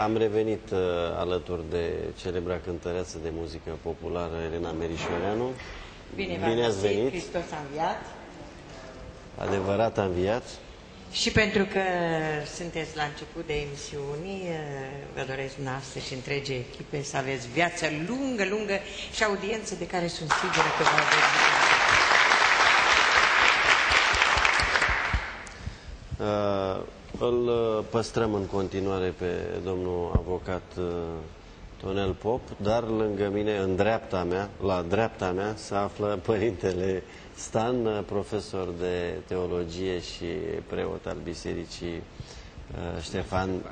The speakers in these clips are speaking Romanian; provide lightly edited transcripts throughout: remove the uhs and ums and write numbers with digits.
Am revenit alături de celebra cântăreață de muzică populară Elena Merișoreanu. Bine ați venit! Hristos a înviat! Adevărat a înviat! Și pentru că sunteți la început de emisiuni, vă doresc noastră și întregi echipe să aveți viață lungă, lungă și audiență de care sunt sigură că vă aveți. Îl păstrăm în continuare pe domnul avocat Tonel Pop, dar lângă mine, în dreapta mea, la dreapta mea, se află Părintele Stan, profesor de teologie și preot al Bisericii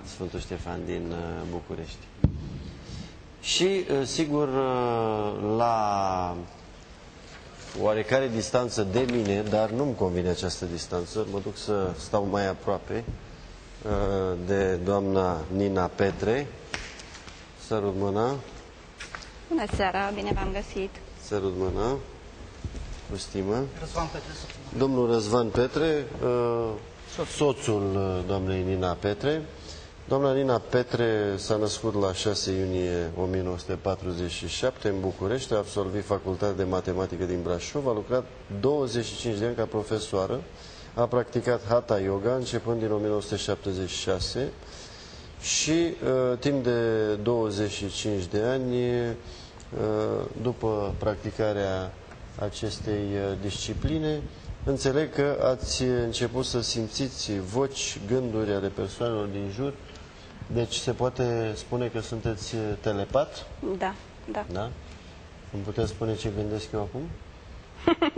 Sfântul Ștefan din București. Și, sigur, la oarecare distanță de mine, dar nu-mi convine această distanță, mă duc să stau mai aproape de doamna Nina Petre. Sărut mâna. Bună seara, bine v-am găsit. Sărut mâna. Cu stimă. Domnul Răzvan Petre, soțul doamnei Nina Petre. Doamna Nina Petre s-a născut la 6 iunie 1947 în București, a absolvit Facultatea de Matematică din Brașov, a lucrat 25 de ani ca profesoară, a practicat Hatha Yoga începând din 1976 și timp de 25 de ani, după practicarea acestei discipline, înțeleg că ați început să simțiți voci, gânduri ale persoanelor din jur. Deci se poate spune că sunteți telepat? Da, da. Da? Îmi puteți spune ce gândesc eu acum?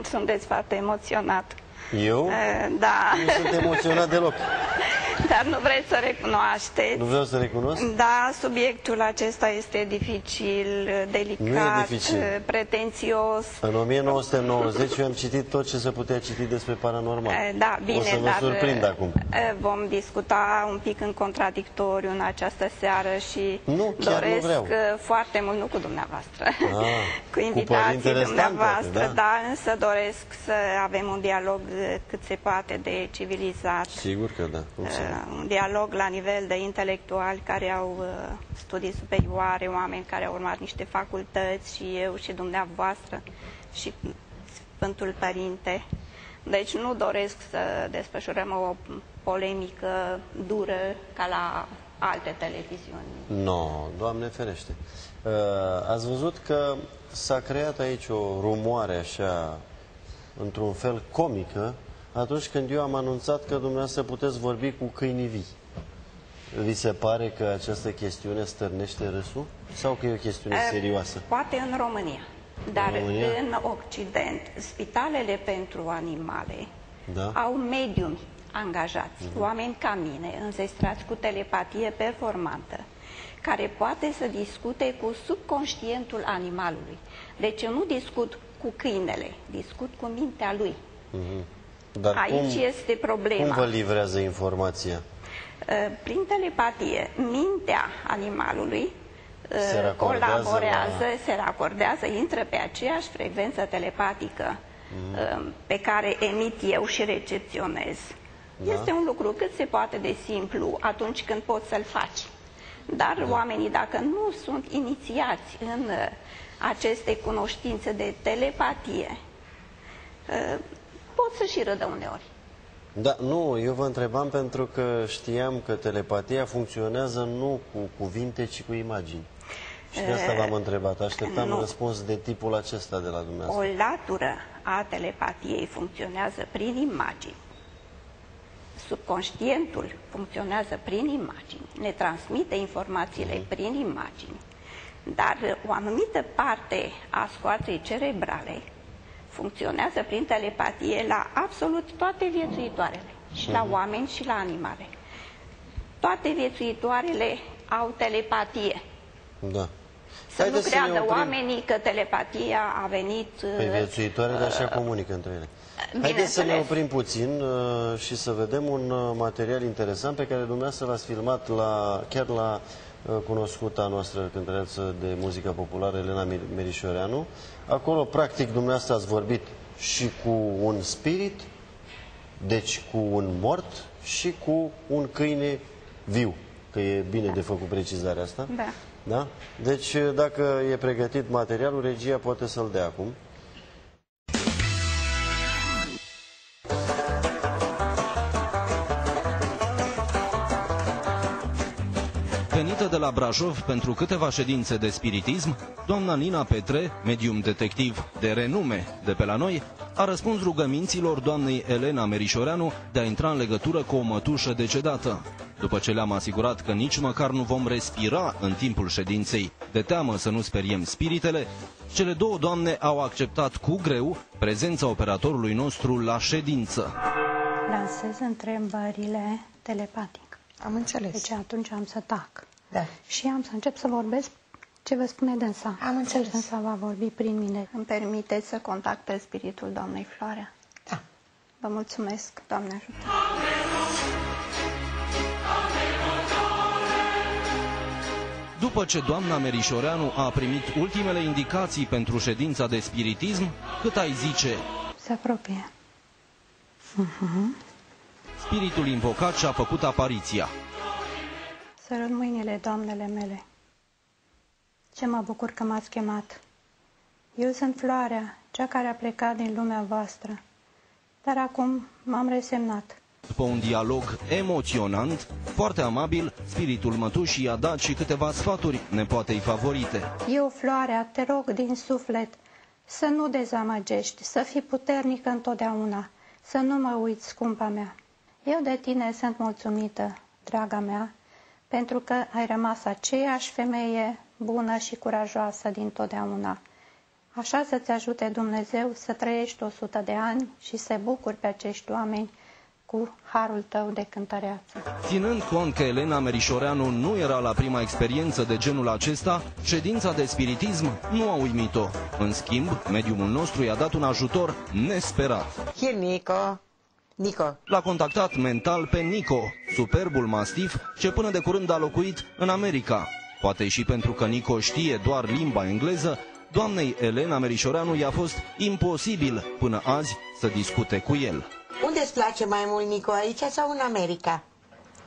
Sunteți foarte emoționat. Eu? Da. Nu sunt emoționat deloc. Dar nu vreți să recunoașteți. Nu vreau să recunosc? Da, subiectul acesta este dificil, delicat, nu e dificil. Pretențios. În 1990 eu am citit tot ce se putea citi despre paranormal. Da, bine, o să vă surprind acum. Vom discuta un pic în contradictoriu în această seară și doresc foarte mult, nu cu dumneavoastră, cu invitații dumneavoastră, da, însă doresc să avem un dialog cât se poate de civilizat. Sigur că da. Un dialog la nivel de intelectuali care au studii superioare, oameni care au urmat niște facultăți, și eu și dumneavoastră și Sfântul Părinte. Deci nu doresc să desfășurăm o polemică dură ca la alte televiziuni. Nu, Doamne ferește. Ați văzut că s-a creat aici o rumoare așa, într-un fel comică, atunci când eu am anunțat că dumneavoastră puteți vorbi cu câinii vii. Vi se pare că această chestiune stârnește râsul? Sau că e o chestiune serioasă? Poate în România. Dar în Occident, spitalele pentru animale au mediumi angajați, oameni ca mine, înzestrați cu telepatie performantă, care poate să discute cu subconștientul animalului. Deci eu nu discut cu câinele, discut cu mintea lui. Dar aici este problema. Cum vă livrează informația? Prin telepatie, mintea animalului colaborează, se racordează, intră pe aceeași frecvență telepatică pe care emit eu și recepționez. Este un lucru cât se poate de simplu atunci când poți să-l faci. Dar oamenii, dacă nu sunt inițiați în aceste cunoștințe de telepatie, pot să și râdă uneori. Da, nu, eu vă întrebam pentru că știam că telepatia funcționează nu cu cuvinte, ci cu imagini. Și de asta v-am întrebat. Așteptam un răspuns de tipul acesta de la dumneavoastră. O latură a telepatiei funcționează prin imagini. Subconștientul funcționează prin imagini. Ne transmite informațiile prin imagini. Dar o anumită parte a scoarței cerebrale funcționează prin telepatie la absolut toate viețuitoarele, și la oameni și la animale. Toate viețuitoarele au telepatie. Da. Să nu creadă oamenii că telepatia a venit... Pe viețuitoarele așa comunică între ele. Haideți să ne oprim puțin și să vedem un material interesant pe care dumneavoastră l-ați filmat chiar la cunoscuta noastră cântăreață de muzică populară, Elena Merișoreanu. Acolo, practic, dumneavoastră ați vorbit și cu un spirit, deci cu un mort, și cu un câine viu. că e bine de făcut precizarea asta. Da. Da? Deci, dacă e pregătit materialul, regia poate să-l dea acum. Venită de la Brașov pentru câteva ședințe de spiritism, doamna Nina Petre, medium detectiv de renume de pe la noi, a răspuns rugăminților doamnei Elena Merișoreanu de a intra în legătură cu o mătușă decedată. După ce le-am asigurat că nici măcar nu vom respira în timpul ședinței, de teamă să nu speriem spiritele, cele două doamne au acceptat cu greu prezența operatorului nostru la ședință. Lansez întrebările telepatic. Am înțeles. Deci atunci am să tac. Da. Și am să încep să vorbesc ce vă spune dânsa. Am înțeles. Dânsa va vorbi prin mine. Îmi permiteți să contactez spiritul doamnei Floarea? Da. Vă mulțumesc, Doamne ajută! După ce doamna Merișoreanu a primit ultimele indicații pentru ședința de spiritism, cât ai zice? Se apropie. Spiritul invocat și-a făcut apariția. Sărut mâinile, doamnele mele. Ce mă bucur că m-ați chemat. Eu sunt Floarea, cea care a plecat din lumea voastră. Dar acum m-am resemnat. După un dialog emoționant, foarte amabil, spiritul mătușii a dat și câteva sfaturi nepoatei favorite. Eu, Floarea, te rog din suflet să nu dezamăgești, să fii puternică întotdeauna, să nu mă uiți, scumpa mea. Eu de tine sunt mulțumită, draga mea, pentru că ai rămas aceeași femeie bună și curajoasă dintotdeauna. Așa să-ți ajute Dumnezeu să trăiești 100 de ani și să bucuri pe acești oameni cu harul tău de cântăreață. Ținând cont că Elena Merișoreanu nu era la prima experiență de genul acesta, ședința de spiritism nu a uimit-o. În schimb, mediumul nostru i-a dat un ajutor nesperat. Here, Nico. Nico. L-a contactat mental pe Nico, superbul mastif ce până de curând a locuit în America. Poate și pentru că Nico știe doar limba engleză, doamnei Elena Merișoreanu i-a fost imposibil până azi să discute cu el. Unde îți place mai mult, Nico, aici sau în America?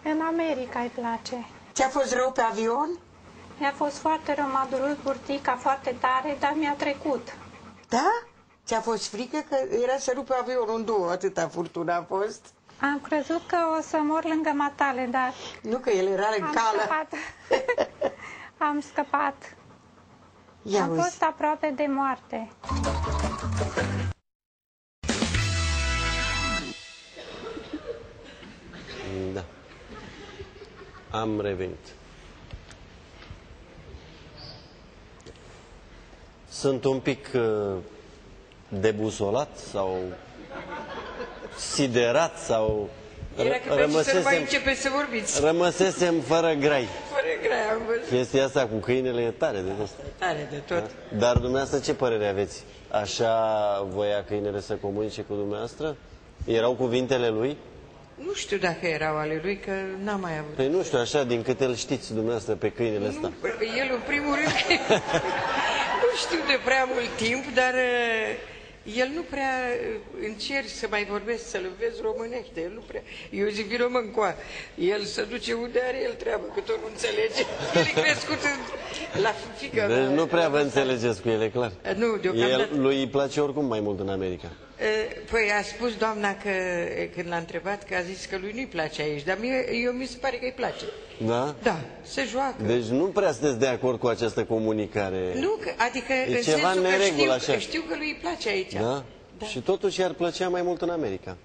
În America îi place. Ți-a fost rău pe avion? Mi-a fost foarte rău, m-a durut burtica foarte tare, dar mi-a trecut. Da? Ți-a fost frică că era să rupă avionul în două, atâta furtună a fost? Am crezut că o să mor lângă matale, dar Nu, că el era în am cală. scăpat. Am scăpat. Ia Am uzi. fost aproape de moarte. Da. Am revenit. Sunt un pic debusolat sau siderat sau Era că pentru să nu mai începe să vorbiți. rămăsesem fără grai. Fără grai am văzut. Chestia asta cu câinele e tare de tot. Tare de tot. Da? Dar dumneavoastră ce părere aveți? Așa voia câinele să comunice cu dumneavoastră? Erau cuvintele lui? Nu știu dacă erau ale lui, că n-am mai avut. Păi nu știu, așa, din câte îl știți dumneavoastră pe câinele ăsta. Nu, el în primul rând, nu știu de prea mult timp, dar el nu prea încerc să mai vorbesc, să-l înveți românește. El nu prea, eu zic, vino mă încoa. El se duce unde are el treabă, că tot nu înțelege. El e crescut la fică. Deci nu prea vă înțelegeți cu ele, clar. Nu, deocamdată. Lui îi place oricum mai mult în America. Păi a spus doamna că, când l-a întrebat, că a zis că lui nu-i place aici, dar eu mi se pare că îi place. Da? Da, se joacă. Deci nu prea sunteți de acord cu această comunicare. Nu, adică în ceva sensul neregulă, că așa. știu că lui îi place aici. Da? Da. Și totuși ar plăcea mai mult în America.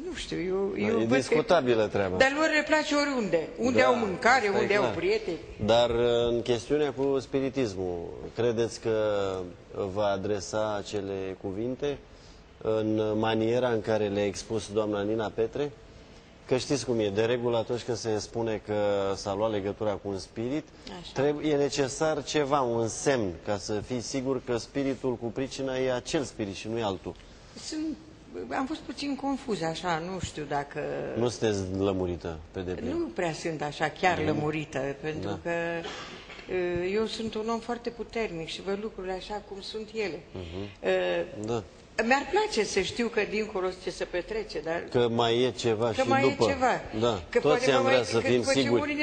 Nu știu, eu E văd discutabilă că... treaba. Dar lor le place oriunde. Unde Da, au mâncare, asta e unde au clar. prieteni. Dar în chestiunea cu spiritismul, credeți că va adresa acele cuvinte în maniera în care le-a expus doamna Nina Petre? Că știți cum e, de regulă atunci când se spune că s-a luat legătura cu un spirit, e necesar ceva, un semn, ca să fii sigur că spiritul cu pricina e acel spirit și nu e altul. Am fost puțin confuză așa, nu știu dacă... Nu sunteți lămurită pe deplin. Nu prea sunt așa chiar lămurită, pentru că eu sunt un om foarte puternic și văd lucrurile așa cum sunt ele. Da. Mi-ar place să știu că dincolo ce se petrece, dar... Că mai e ceva că și mai după. E ceva. Da. Că Toți am vrea să fim după ce siguri. unii ne